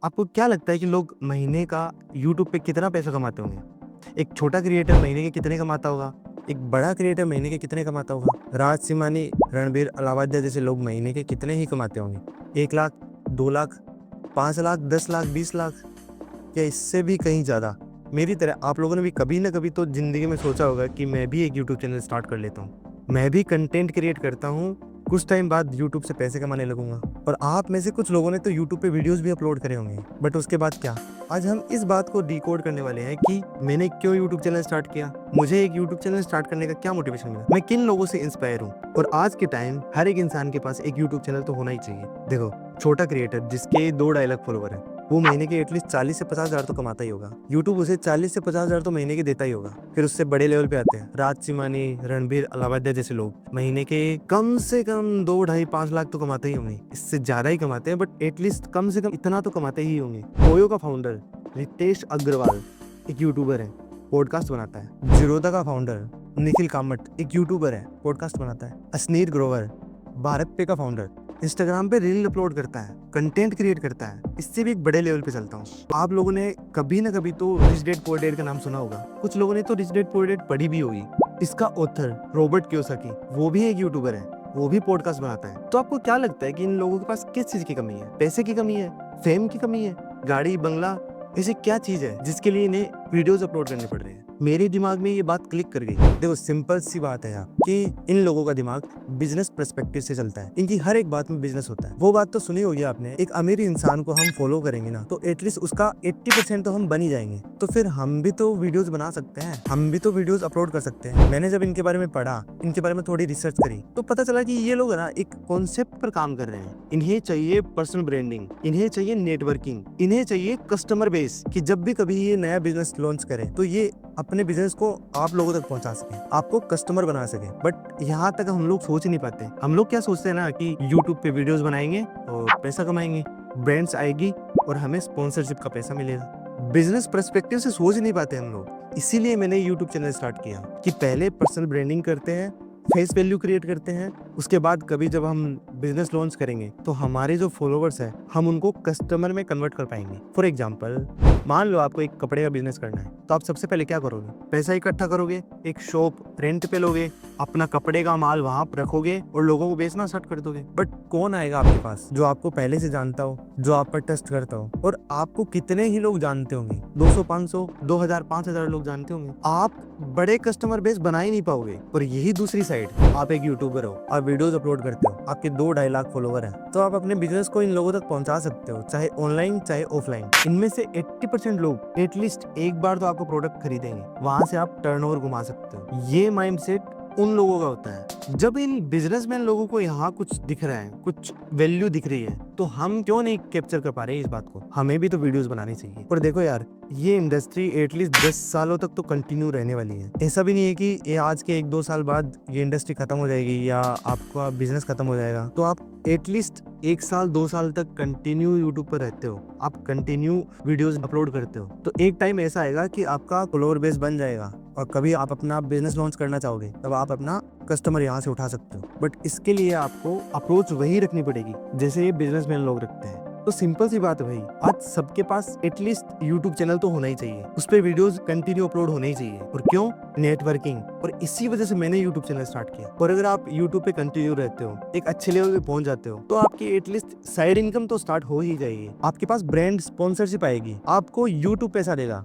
आपको क्या लगता है कि लोग महीने का यूट्यूब पे कितना पैसा कमाते होंगे? एक छोटा क्रिएटर महीने के कितने कमाता होगा? एक बड़ा क्रिएटर महीने के कितने कमाता होगा? राज सिमानी, रणबीर अलावादिया जैसे लोग महीने के कितने ही कमाते होंगे? 1 लाख, 2 लाख, 5 लाख, 10 लाख, 20 लाख या इससे भी कहीं ज़्यादा? मेरी तरह आप लोगों ने भी कभी ना कभी तो ज़िंदगी में सोचा होगा कि मैं भी एक यूट्यूब चैनल स्टार्ट कर लेता हूँ। मैं भी कंटेंट क्रिएट करता हूँ, कुछ टाइम बाद यूट्यूब से पैसे कमाने लगूंगा। और आप में से कुछ लोगों ने तो यूट्यूब पे वीडियोस भी अपलोड करे होंगे, बट उसके बाद क्या? आज हम इस बात को डिकोड करने वाले हैं कि मैंने क्यों यूट्यूब चैनल स्टार्ट किया, मुझे एक यूट्यूब चैनल स्टार्ट करने का क्या मोटिवेशन मिला, मैं किन लोगों से इंस्पायर हूँ। और आज के टाइम हर एक इंसान के पास एक यूट्यूब चैनल तो होना ही चाहिए। देखो, छोटा क्रिएटर जिसके 2-2.5 लाख फॉलोवर है, वो महीने के एटलीस्ट 40 से 50 हज़ार तो कमाता ही होगा। यूट्यूब उसे 40 से 50 हज़ार तो महीने के देता ही होगा। फिर उससे बड़े लेवल पे आते हैं राज सिमानी, रणबीर अलावादिया जैसे लोग महीने के कम से कम 2, 2.5, 5 लाख तो कमाते ही होंगे। इससे ज्यादा ही कमाते हैं, बट एटलीस्ट कम से कम इतना तो कमाते ही होंगे। ओयो का फाउंडर रितेश अग्रवाल एक यूट्यूबर है, पॉडकास्ट बनाता है। जीरोधा का फाउंडर निखिल कामत एक यूट्यूबर है, पॉडकास्ट बनाता है। असनीर ग्रोवर भारत पे का फाउंडर इंस्टाग्राम पे रील अपलोड करता है, कंटेंट क्रिएट करता है। इससे भी एक बड़े लेवल पे चलता हूँ। आप लोगों ने कभी ना कभी तो रिच डैड पुअर डैड का नाम सुना होगा, कुछ लोगों ने तो रिच डैड पुअर डैड पढ़ी भी होगी। इसका ऑथर रॉबर्ट कियोसाकी, वो भी एक यूट्यूबर है, वो भी पॉडकास्ट बनाता है। तो आपको क्या लगता है कि इन लोगों के पास किस चीज की कमी है? पैसे की कमी है, फेम की कमी है, गाड़ी बंगला, ऐसी क्या चीज है जिसके लिए इन्हें वीडियोस अपलोड करने पड़ रहे हैं? मेरे दिमाग में ये बात क्लिक कर गई। देखो, सिंपल सी बात है यार कि इन लोगों का दिमाग बिजनेस पर्सपेक्टिव से चलता है। इनकी हर एक बात में बिजनेस होता है। वो बात तो सुनी होगी आपने, एक अमीर इंसान को हम फॉलो करेंगे ना तो एटलीस्ट उसका 80% तो हम बन ही जाएंगे। तो फिर हम भी तो वीडियोस बना सकते हैं, हम भी तो वीडियोस अपलोड कर सकते हैं। मैंने जब इनके बारे में पढ़ा, इनके बारे में थोड़ी रिसर्च करी, तो पता चला कि ये लोग ना एक कॉन्सेप्ट पर काम कर रहे हैं। इन्हें चाहिए पर्सनल ब्रांडिंग, इन्हें चाहिए नेटवर्किंग, इन्हें चाहिए कस्टमर बेस, कि जब भी कभी ये नया बिजनेस लॉन्च करे तो ये अपने बिजनेस को आप लोगों तक पहुंचा सके, आपको कस्टमर बना सके। बट यहाँ तक हम लोग सोच नहीं पाते। हम लोग क्या सोचते हैं ना कि यूट्यूब पे वीडियोस बनाएंगे और पैसा कमाएंगे, ब्रांड्स आएगी और हमें स्पॉन्सरशिप का पैसा मिलेगा। बिजनेस पर्सपेक्टिव से सोच नहीं पाते हम लोग। इसीलिए मैंने यूट्यूब चैनल स्टार्ट किया कि पहले पर्सनल ब्रांडिंग करते हैं, फेस वैल्यू क्रिएट करते हैं, उसके बाद कभी जब हम बिजनेस लॉन्च करेंगे तो हमारे जो फॉलोवर्स हैं हम उनको कस्टमर में कन्वर्ट कर पाएंगे। फॉर एग्जांपल, मान लो आपको एक कपड़े का बिजनेस करना है, तो आप सबसे पहले क्या करोगे? पैसा इकट्ठा करोगे, एक शॉप रेंट पे लोगे, अपना कपड़े का माल वहां रखोगे और लोगों को बेचना स्टार्ट कर दोगे। बट कौन आएगा आपके पास जो आपको पहले से जानता हो, जो आप पर ट्रस्ट करता हो? और आपको कितने ही लोग जानते होंगे? 200, 500, 2000, 5000 लोग जानते होंगे। आप बड़े कस्टमर बेस बना ही नहीं पाओगे। और यही दूसरी साइड, आप एक यूट्यूबर हो, आप वीडियोस अपलोड करते हो, आपके 2-2.5 लाख फॉलोवर हैं, तो आप अपने बिजनेस को इन लोगों तक पहुंचा सकते हो, चाहे ऑनलाइन चाहे ऑफलाइन। इनमें से 80% लोग एटलीस्ट एक बार तो आपको प्रोडक्ट खरीदेंगे, वहां से आप टर्नओवर घुमा सकते हो। ये माइंडसेट उन लोगों का होता है। जब इन बिजनेसमैन लोगों को यहाँ कुछ दिख रहा है, कुछ वैल्यू दिख रही है, तो हम क्यों नहीं कैप्चर कर पा रहे हैं इस बात को? हमें भी तो वीडियोस बनानी चाहिए। और देखो यार, ये इंडस्ट्री एटलीस्ट 10 सालों तक तो कंटिन्यू रहने वाली है। ऐसा भी नहीं है कि ये आज के 1-2 साल बाद ये इंडस्ट्री खत्म हो जाएगी या आपका बिजनेस खत्म हो जाएगा। तो आप एटलीस्ट 1 साल 2 साल तक कंटिन्यू यूट्यूब पर रहते हो, आप कंटिन्यू वीडियोस अपलोड करते हो, तो एक टाइम ऐसा आएगा कि आपका फॉलोअर बेस बन जाएगा और कभी आप अपना बिजनेस लॉन्च करना चाहोगे तब आप अपना कस्टमर यहाँ से उठा सकते हो। बट इसके लिए आपको अप्रोच वही रखनी पड़ेगी जैसे ये बिजनेसमैन लोग रखते हैं। तो सिंपल सी बात है भाई, आज सबके पास एटलीस्ट यूट्यूब चैनल तो होना ही चाहिए, उस पर वीडियोस कंटिन्यू अपलोड होने ही चाहिए। और क्यों? नेटवर्किंग। और इसी वजह से मैंने यूट्यूब चैनल स्टार्ट किया। और अगर आप यूट्यूब पे कंटिन्यू रहते हो, एक अच्छे लेवल पे पहुंच जाते हो, तो आपकी एटलीस्ट साइड इनकम तो स्टार्ट हो ही जाएगी। आपके पास ब्रांड स्पॉन्सरशिप आएगी, आपको यूट्यूब पैसा देगा।